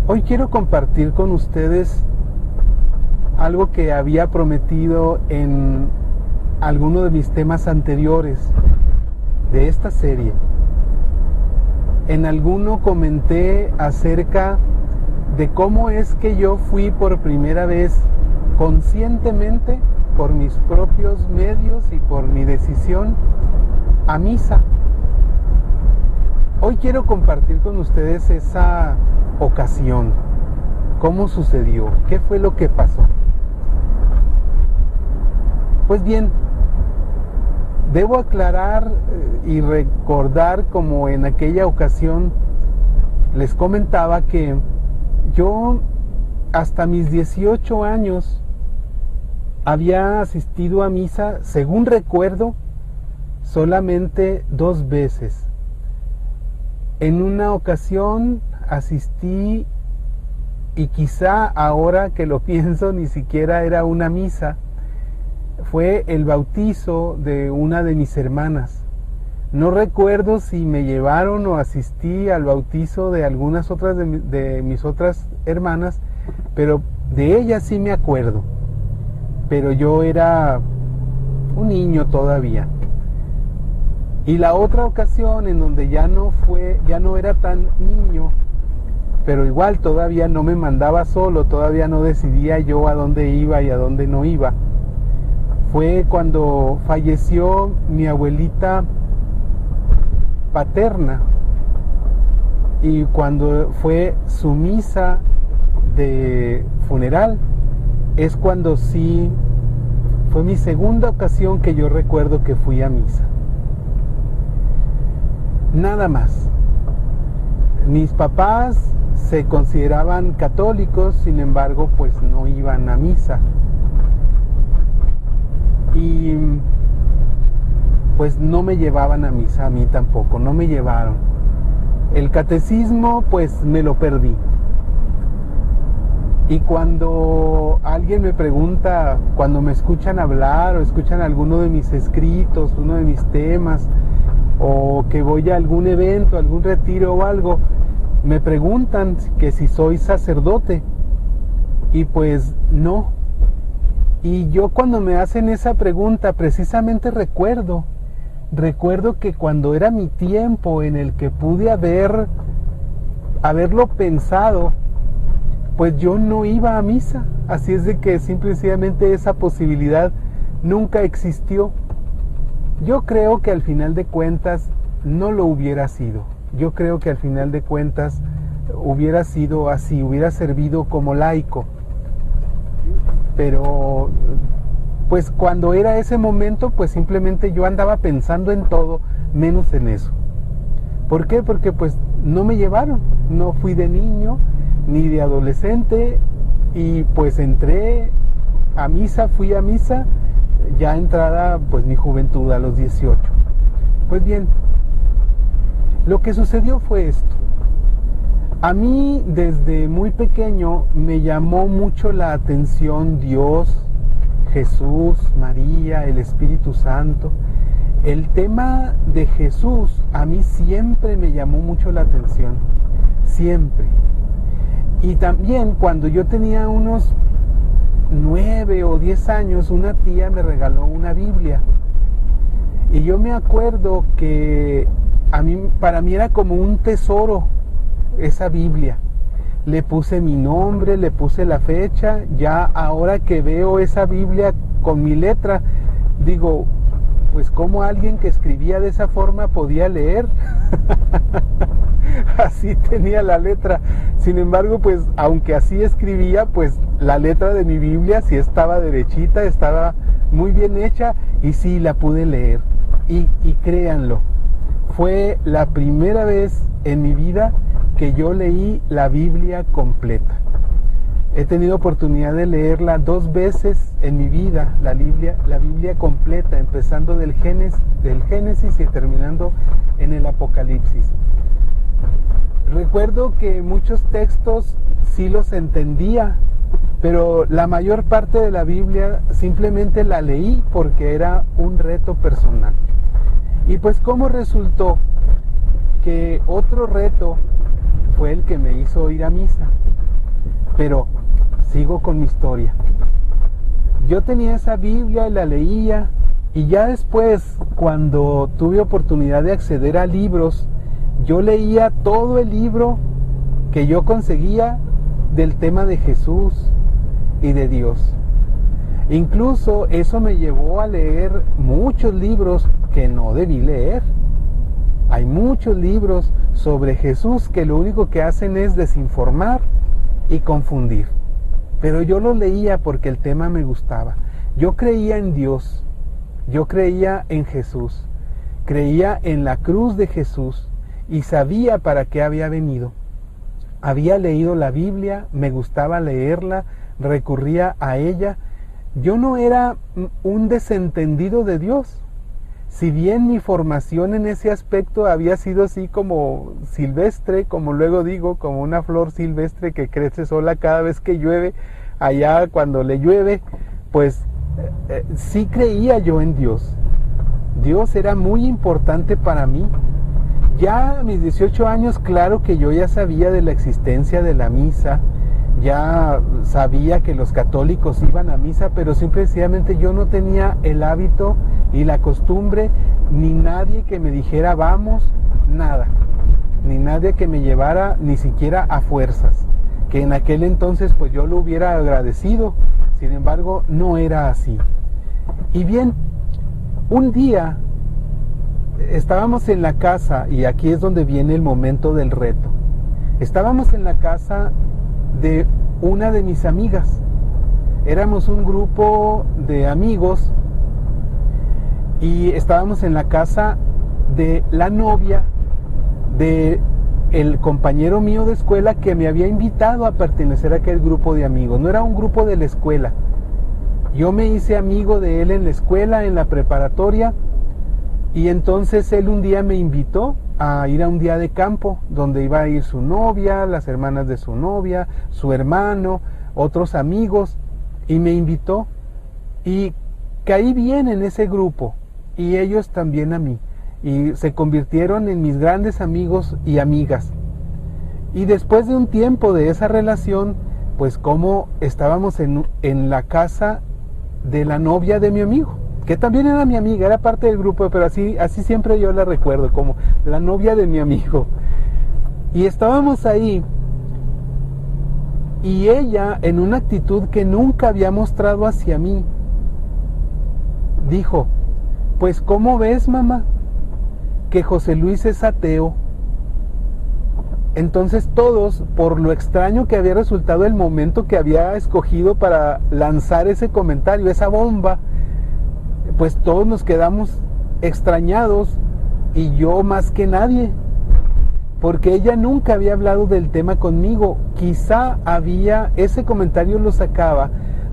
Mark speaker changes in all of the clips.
Speaker 1: Hoy quiero compartir con ustedes algo que había prometido en alguno de mis temas anteriores de esta serie. En alguno comenté acerca de cómo es que yo fui por primera vez conscientemente, por mis propios medios y por mi decisión, a misa. Hoy quiero compartir con ustedes esa ocasión. ¿Cómo sucedió? ¿Qué fue lo que pasó? Pues bien, debo aclarar y recordar, como en aquella ocasión les comentaba, que yo hasta mis 18 años había asistido a misa, según recuerdo, solamente 2 veces. En una ocasión asistí, y quizá ahora que lo pienso ni siquiera era una misa, fue el bautizo de una de mis hermanas. No recuerdo si me llevaron o asistí al bautizo de algunas otras de mis otras hermanas, pero de ella sí me acuerdo. Pero yo era un niño todavía. Y la otra ocasión en donde ya no era tan niño, pero igual todavía no me mandaba solo, todavía no decidía yo a dónde iba y a dónde no iba, fue cuando falleció mi abuelita paterna, y cuando fue su misa de funeral, es cuando sí fue mi segunda ocasión que yo recuerdo que fui a misa. Nada más. Mis papás se consideraban católicos, sin embargo, pues no iban a misa. Y pues no me llevaban a misa, a mí tampoco, no me llevaron. El catecismo, pues me lo perdí. Y cuando alguien me pregunta, cuando me escuchan hablar o escuchan alguno de mis escritos, uno de mis temas, o que voy a algún evento, algún retiro o algo, me preguntan que si soy sacerdote, y pues no. Y yo, cuando me hacen esa pregunta, precisamente recuerdo que cuando era mi tiempo en el que pude haberlo pensado, pues yo no iba a misa. Así es de que simple y sencillamente esa posibilidad nunca existió. Yo creo que al final de cuentas no lo hubiera sido. Yo creo que al final de cuentas hubiera sido así, hubiera servido como laico. Pero pues cuando era ese momento, pues simplemente yo andaba pensando en todo menos en eso. ¿Por qué? Porque pues no me llevaron, no fui de niño ni de adolescente, y pues entré a misa, fui a misa ya entrada pues mi juventud, a los 18. Pues bien, lo que sucedió fue esto. A mí desde muy pequeño me llamó mucho la atención Dios, Jesús, María, el Espíritu Santo. El tema de Jesús a mí siempre me llamó mucho la atención, siempre. Y también cuando yo tenía unos 9 o 10 años, una tía me regaló una Biblia. Y yo me acuerdo que para mí era como un tesoro esa Biblia. Le puse mi nombre, le puse la fecha. Ya ahora que veo esa Biblia con mi letra, digo, pues cómo alguien que escribía de esa forma podía leer. Así tenía la letra. Sin embargo, pues aunque así escribía, pues la letra de mi Biblia sí estaba derechita, estaba muy bien hecha, y sí la pude leer. Y créanlo, fue la primera vez en mi vida que yo leí la Biblia completa. He tenido oportunidad de leerla 2 veces en mi vida, la Biblia completa, empezando del Génesis y terminando en el Apocalipsis. Recuerdo que muchos textos sí los entendía, pero la mayor parte de la Biblia simplemente la leí porque era un reto personal. Y pues, ¿cómo resultó? Que otro reto fue el que me hizo ir a misa. Pero sigo con mi historia. Yo tenía esa Biblia y la leía, y ya después, cuando tuve oportunidad de acceder a libros, yo leía todo el libro que yo conseguía del tema de Jesús y de Dios. Incluso eso me llevó a leer muchos libros que no debí leer. Hay muchos libros sobre Jesús que lo único que hacen es desinformar y confundir. Pero yo lo leía porque el tema me gustaba. Yo creía en Dios, yo creía en Jesús, creía en la cruz de Jesús y sabía para qué había venido. Había leído la Biblia, me gustaba leerla, recurría a ella. Yo no era un desentendido de Dios. Si bien mi formación en ese aspecto había sido así como silvestre, como luego digo, como una flor silvestre que crece sola cada vez que llueve, allá cuando le llueve, pues sí creía yo en Dios. Dios era muy importante para mí. Ya a mis 18 años, claro que yo ya sabía de la existencia de la misa, ya sabía que los católicos iban a misa, pero simplemente yo no tenía el hábito y la costumbre, ni nadie que me dijera vamos, nada, ni nadie que me llevara ni siquiera a fuerzas, que en aquel entonces pues yo lo hubiera agradecido. Sin embargo, no era así. Y bien, un día estábamos en la casa, y aquí es donde viene el momento del reto. Estábamos en la casa de una de mis amigas. Éramos un grupo de amigos y estábamos en la casa de la novia de el compañero mío de escuela que me había invitado a pertenecer a aquel grupo de amigos. No era un grupo de la escuela. Yo me hice amigo de él en la escuela, en la preparatoria, y entonces él un día me invitó a ir a un día de campo donde iba a ir su novia, las hermanas de su novia, su hermano, otros amigos, y me invitó y caí bien en ese grupo y ellos también a mí, y se convirtieron en mis grandes amigos y amigas. Y después de un tiempo de esa relación, pues como estábamos en la casa de la novia de mi amigo, que también era mi amiga, era parte del grupo, pero así siempre yo la recuerdo, como la novia de mi amigo. Y estábamos ahí, y ella, en una actitud que nunca había mostrado hacia mí, dijo, pues ¿cómo ves, mamá, que José Luis es ateo? Entonces todos, por lo extraño que había resultado el momento que había escogido para lanzar ese comentario, esa bomba, pues todos nos quedamos extrañados, y yo más que nadie, porque ella nunca había hablado del tema conmigo. Quizá ese comentario lo sacaba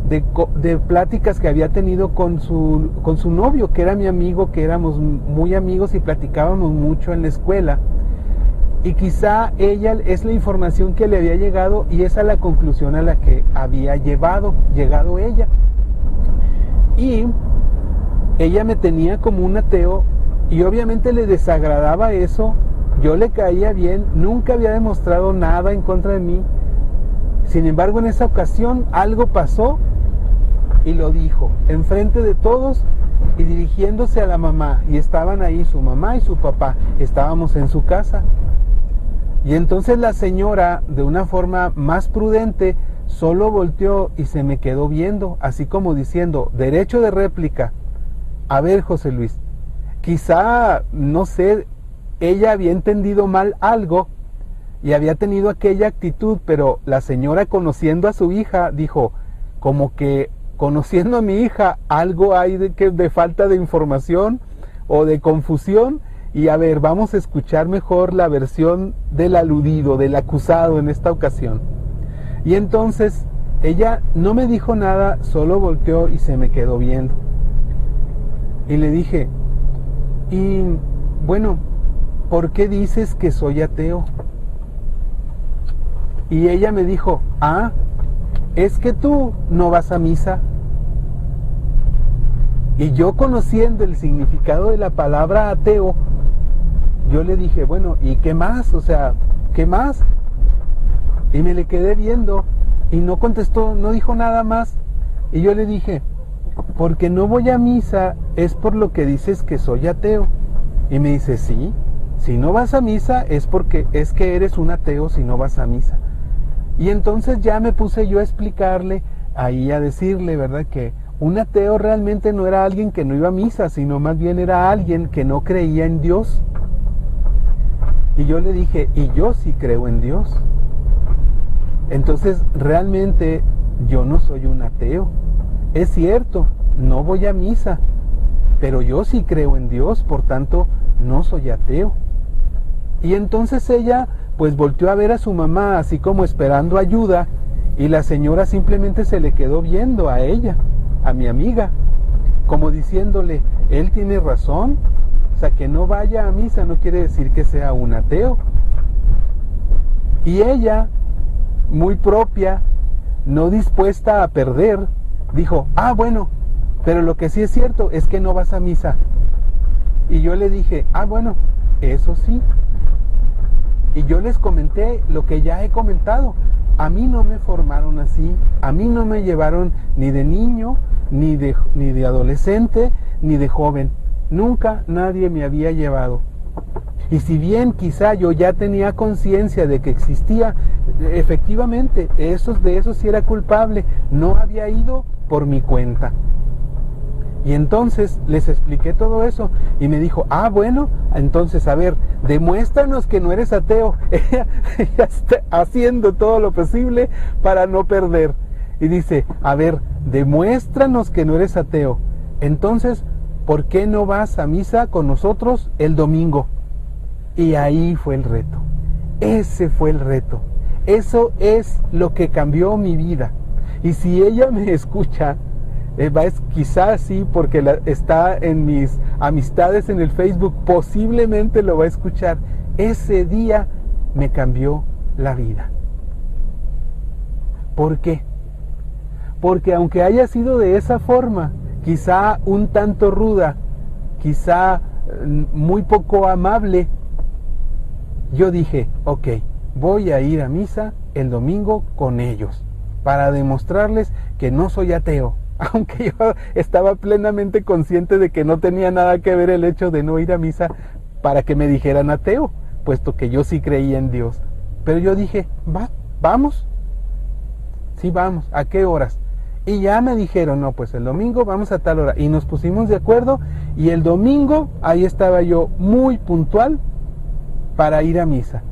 Speaker 1: de pláticas que había tenido con su novio, que era mi amigo, que éramos muy amigos y platicábamos mucho en la escuela. Y quizá ella es la información que le había llegado, y esa es la conclusión a la que había llegado ella. Y ella me tenía como un ateo, y obviamente le desagradaba eso. Yo le caía bien, nunca había demostrado nada en contra de mí. Sin embargo, en esa ocasión algo pasó y lo dijo enfrente de todos y dirigiéndose a la mamá, y estaban ahí su mamá y su papá, estábamos en su casa. Y entonces la señora, de una forma más prudente, solo volteó y se me quedó viendo, así como diciendo, derecho de réplica. A ver, José Luis, quizá, no sé, ella había entendido mal algo y había tenido aquella actitud, pero la señora, conociendo a su hija, dijo, como que conociendo a mi hija, algo hay de falta de información o de confusión, y a ver, vamos a escuchar mejor la versión del aludido, del acusado en esta ocasión. Y entonces ella no me dijo nada, solo volteó y se me quedó viendo. Y le dije, y bueno, ¿por qué dices que soy ateo? Y ella me dijo, es que tú no vas a misa. Y yo, conociendo el significado de la palabra ateo, yo le dije, bueno, ¿y qué más? O sea, ¿qué más? Y me le quedé viendo y no contestó, no dijo nada más. Y yo le dije, porque no voy a misa es por lo que dices que soy ateo. Y me dice, sí, si no vas a misa es porque es que eres un ateo si no vas a misa. Y entonces ya me puse yo a explicarle, ahí a decirle, ¿verdad? Que un ateo realmente no era alguien que no iba a misa, sino más bien era alguien que no creía en Dios. Y yo le dije, y yo sí creo en Dios. Entonces realmente yo no soy un ateo. Es cierto, no voy a misa, pero yo sí creo en Dios, por tanto no soy ateo. Y entonces ella pues volteó a ver a su mamá así como esperando ayuda, y la señora simplemente se le quedó viendo a ella, a mi amiga, como diciéndole, él tiene razón, o sea, que no vaya a misa no quiere decir que sea un ateo. Y ella, muy propia, no dispuesta a perder, dijo, bueno, pero lo que sí es cierto es que no vas a misa. Y yo le dije, bueno, eso sí. Y yo les comenté lo que ya he comentado. A mí no me formaron así, a mí no me llevaron ni de niño, ni de adolescente, ni de joven. Nunca nadie me había llevado. Y si bien quizá yo ya tenía conciencia de que existía, efectivamente, de eso sí era culpable, no había ido por mi cuenta. Y entonces les expliqué todo eso y me dijo, bueno, entonces a ver, demuéstranos que no eres ateo. Ella está haciendo todo lo posible para no perder. Y dice, a ver, demuéstranos que no eres ateo. Entonces, ¿por qué no vas a misa con nosotros el domingo? Y ahí fue el reto. Ese fue el reto. Eso es lo que cambió mi vida. Y si ella me escucha, quizás sí, porque está en mis amistades en el Facebook, posiblemente lo va a escuchar. Ese día me cambió la vida. ¿Por qué? Porque aunque haya sido de esa forma, quizá un tanto ruda, quizá muy poco amable, yo dije, ok, voy a ir a misa el domingo con ellos, para demostrarles que no soy ateo. Aunque yo estaba plenamente consciente de que no tenía nada que ver el hecho de no ir a misa para que me dijeran ateo, puesto que yo sí creía en Dios. Pero yo dije, vamos. Sí, vamos. ¿A qué horas? Y ya me dijeron, no, pues el domingo vamos a tal hora. Y nos pusimos de acuerdo y el domingo ahí estaba yo muy puntual para ir a misa.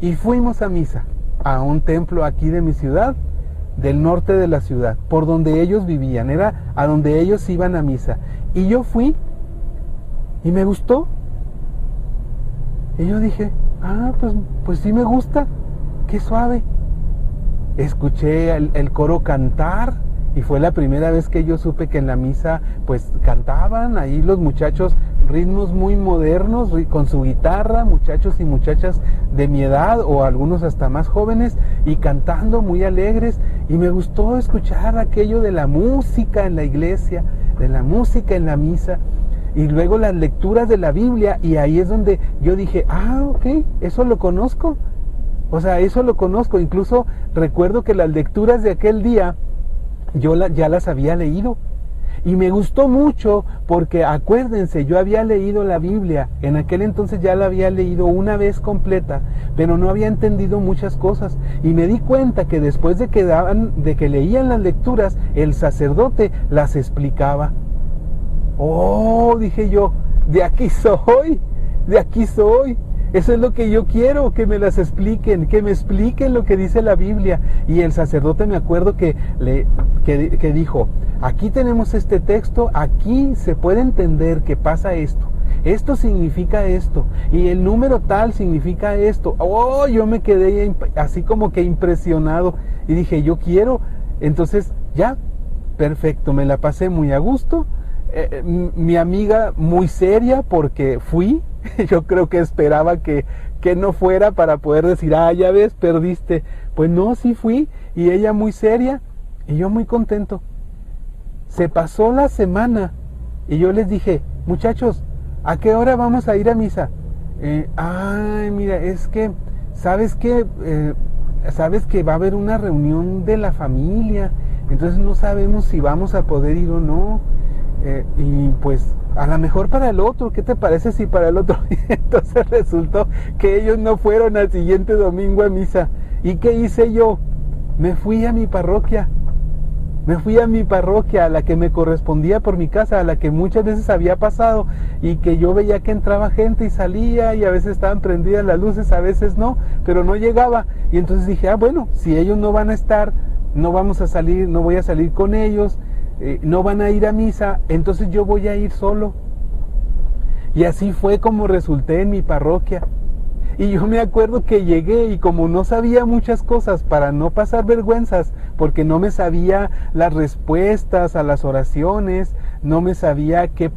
Speaker 1: Y fuimos a misa, a un templo aquí de mi ciudad, del norte de la ciudad, por donde ellos vivían, era a donde ellos iban a misa. Y yo fui y me gustó. Y yo dije, pues sí me gusta, qué suave. Escuché el coro cantar y fue la primera vez que yo supe que en la misa pues cantaban ahí los muchachos ritmos muy modernos con su guitarra, muchachos y muchachas de mi edad o algunos hasta más jóvenes y cantando muy alegres, y me gustó escuchar aquello de la música en la iglesia, de la música en la misa, y luego las lecturas de la Biblia, y ahí es donde yo dije, ok, eso lo conozco. O sea, eso lo conozco. Incluso recuerdo que las lecturas de aquel día yo ya las había leído. Y me gustó mucho porque, acuérdense, yo había leído la Biblia. En aquel entonces ya la había leído una vez completa, pero no había entendido muchas cosas. Y me di cuenta que después de que leían las lecturas, el sacerdote las explicaba. Dije yo, de aquí soy. Eso es lo que yo quiero, que me las expliquen, que me expliquen lo que dice la Biblia. Y el sacerdote, me acuerdo que dijo, aquí tenemos este texto, aquí se puede entender que pasa esto significa esto, y el número tal significa esto. Yo me quedé así como que impresionado, y dije, yo quiero. Entonces ya, perfecto, me la pasé muy a gusto. Mi amiga muy seria porque fui. Yo creo que esperaba que no fuera para poder decir, ya ves, perdiste. Pues no, sí fui, y ella muy seria y yo muy contento. Se pasó la semana y yo les dije, muchachos, ¿a qué hora vamos a ir a misa? Mira, es que ¿sabes qué? Sabes que va a haber una reunión de la familia, entonces no sabemos si vamos a poder ir o no, y pues a lo mejor para el otro, ¿qué te parece si para el otro? Entonces resultó que ellos no fueron al siguiente domingo a misa. ¿Y qué hice yo? Me fui a mi parroquia. Me fui a mi parroquia, a la que me correspondía por mi casa, a la que muchas veces había pasado y que yo veía que entraba gente y salía y a veces estaban prendidas las luces, a veces no, pero no llegaba. Y entonces dije, bueno, si ellos no van a estar, no vamos a salir, no voy a salir con ellos, no van a ir a misa, entonces yo voy a ir solo. Y así fue como resulté en mi parroquia. Y yo me acuerdo que llegué y como no sabía muchas cosas para no pasar vergüenzas, porque no me sabía las respuestas a las oraciones, no me sabía qué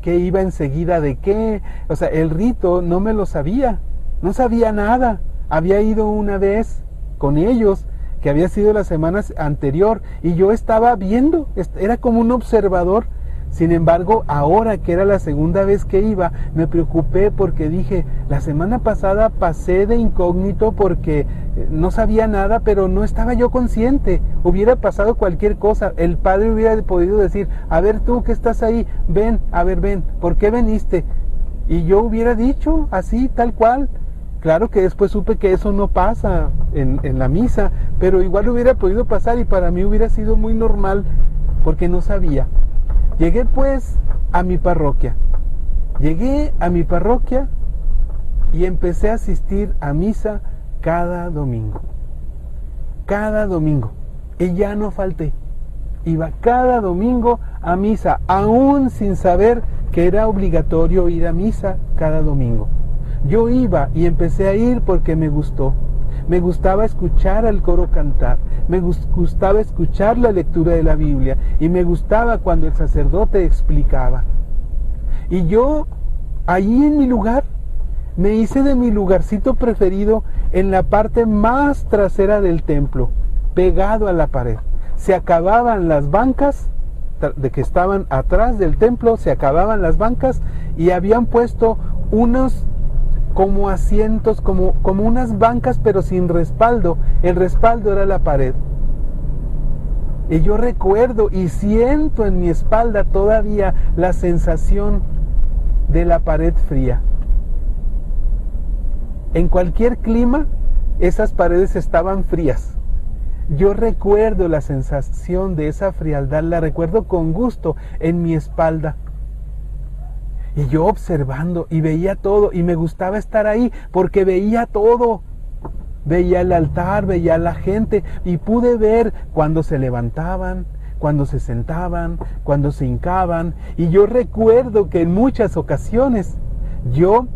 Speaker 1: iba enseguida de qué, o sea, el rito no me lo sabía, no sabía nada. Había ido una vez con ellos, que había sido la semana anterior, y yo estaba viendo, era como un observador. Sin embargo, ahora que era la segunda vez que iba, me preocupé porque dije, la semana pasada pasé de incógnito porque no sabía nada, pero no estaba yo consciente. Hubiera pasado cualquier cosa. El padre hubiera podido decir, a ver tú que estás ahí, ven, a ver, ven, ¿por qué veniste? Y yo hubiera dicho así, tal cual. Claro que después supe que eso no pasa en la misa, pero igual hubiera podido pasar y para mí hubiera sido muy normal porque no sabía. Llegué pues a mi parroquia. Llegué a mi parroquia y empecé a asistir a misa cada domingo. Cada domingo. Y ya no falté. Iba cada domingo a misa, aún sin saber que era obligatorio ir a misa cada domingo. Yo iba y empecé a ir porque me gustó. Me gustaba escuchar al coro cantar, me gustaba escuchar la lectura de la Biblia y me gustaba cuando el sacerdote explicaba. Y yo, ahí en mi lugar, me hice de mi lugarcito preferido en la parte más trasera del templo, pegado a la pared. Se acababan las bancas de que estaban atrás del templo, se acababan las bancas y habían puesto unos como asientos, como unas bancas pero sin respaldo. El respaldo era la pared. Y yo recuerdo y siento en mi espalda todavía la sensación de la pared fría. En cualquier clima, esas paredes estaban frías. Yo recuerdo la sensación de esa frialdad, la recuerdo con gusto en mi espalda. Y yo observando y veía todo y me gustaba estar ahí porque veía todo. Veía el altar, veía a la gente y pude ver cuando se levantaban, cuando se sentaban, cuando se hincaban. Y yo recuerdo que en muchas ocasiones yo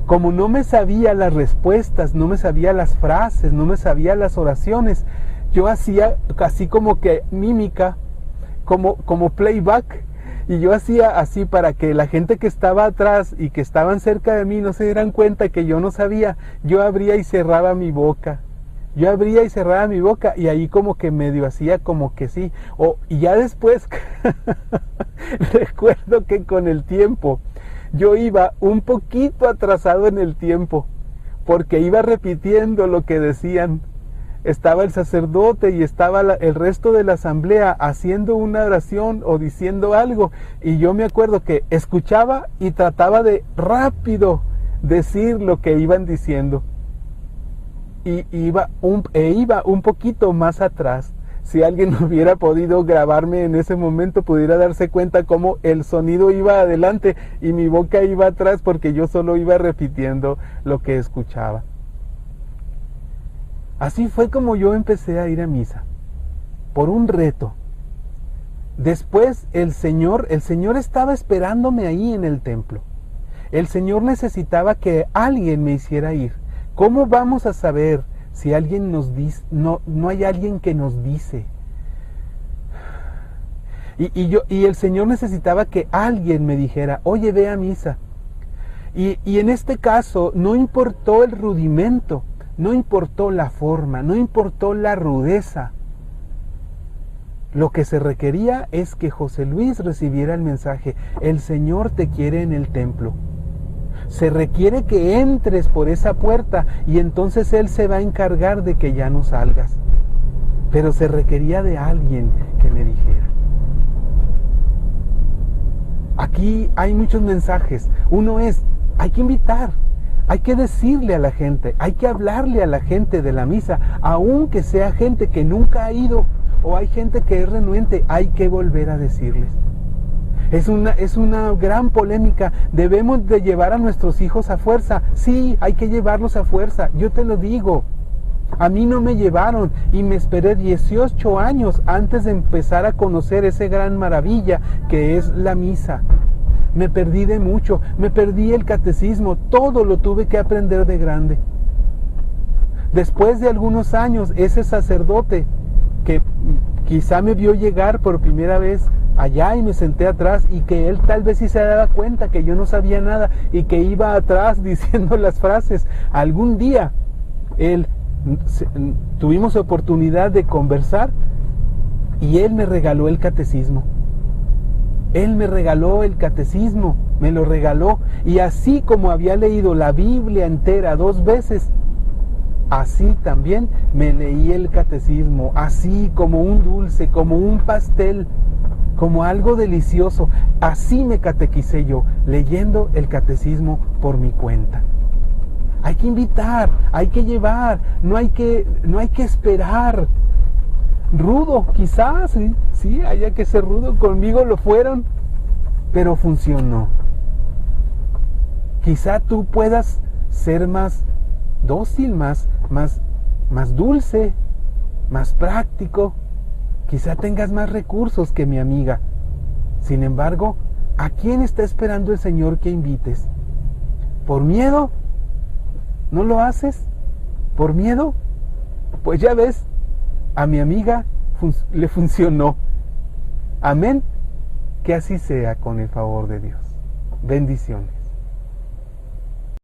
Speaker 1: como no me sabía las respuestas, no me sabía las frases, no me sabía las oraciones, yo hacía así como que mímica, como playback, y yo hacía así para que la gente que estaba atrás y que estaban cerca de mí no se dieran cuenta que yo no sabía. Yo abría y cerraba mi boca. Y ahí como que medio hacía como que sí. Y ya después recuerdo que con el tiempo yo iba un poquito atrasado en el tiempo porque iba repitiendo lo que decían. Estaba el sacerdote y estaba el resto de la asamblea haciendo una oración o diciendo algo, y yo me acuerdo que escuchaba y trataba de rápido decir lo que iban diciendo, y iba un poquito más atrás. Si alguien hubiera podido grabarme en ese momento, pudiera darse cuenta cómo el sonido iba adelante y mi boca iba atrás porque yo solo iba repitiendo lo que escuchaba. Así fue como yo empecé a ir a misa, por un reto. Después el Señor estaba esperándome ahí en el templo. El Señor necesitaba que alguien me hiciera ir. ¿Cómo vamos a saber si alguien nos dice, no hay alguien que nos dice? Y el Señor necesitaba que alguien me dijera, oye, ve a misa. Y en este caso no importó el rudimento, no importó la forma, no importó la rudeza. Lo que se requería es que José Luis recibiera el mensaje: el Señor te quiere en el templo. se requiere que entres por esa puerta y entonces Él se va a encargar de que ya no salgas. Pero se requería de alguien que me dijera. Aquí hay muchos mensajes. Uno es, hay que invitar, hay que decirle a la gente, hay que hablarle a la gente de la misa, aunque sea gente que nunca ha ido o hay gente que es renuente, hay que volver a decirles. Es una gran polémica. ¿Debemos de llevar a nuestros hijos a fuerza? Sí, hay que llevarlos a fuerza. Yo te lo digo. A mí no me llevaron y me esperé 18 años antes de empezar a conocer esa gran maravilla que es la misa. Me perdí de mucho, me perdí el catecismo, todo lo tuve que aprender de grande. Después de algunos años, ese sacerdote que quizá me vio llegar por primera vez allá y me senté atrás y que él tal vez sí se daba cuenta que yo no sabía nada y que iba atrás diciendo las frases, algún día tuvimos oportunidad de conversar y él me regaló el catecismo. Él me regaló el catecismo, me lo regaló, y así como había leído la Biblia entera 2 veces, así también me leí el catecismo, así como un dulce, como un pastel, como algo delicioso. Así me catequicé yo, leyendo el catecismo por mi cuenta. Hay que invitar, hay que llevar, no hay que esperar. Rudo, quizás, sí, haya que ser rudo, conmigo lo fueron, pero funcionó. Quizá tú puedas ser más dócil, más dulce, más práctico, quizá tengas más recursos que mi amiga. Sin embargo, ¿a quién está esperando el Señor que invites? ¿Por miedo? ¿No lo haces? ¿Por miedo? Pues ya ves, a mi amiga le funcionó. Amén. Que así sea con el favor de Dios. Bendiciones.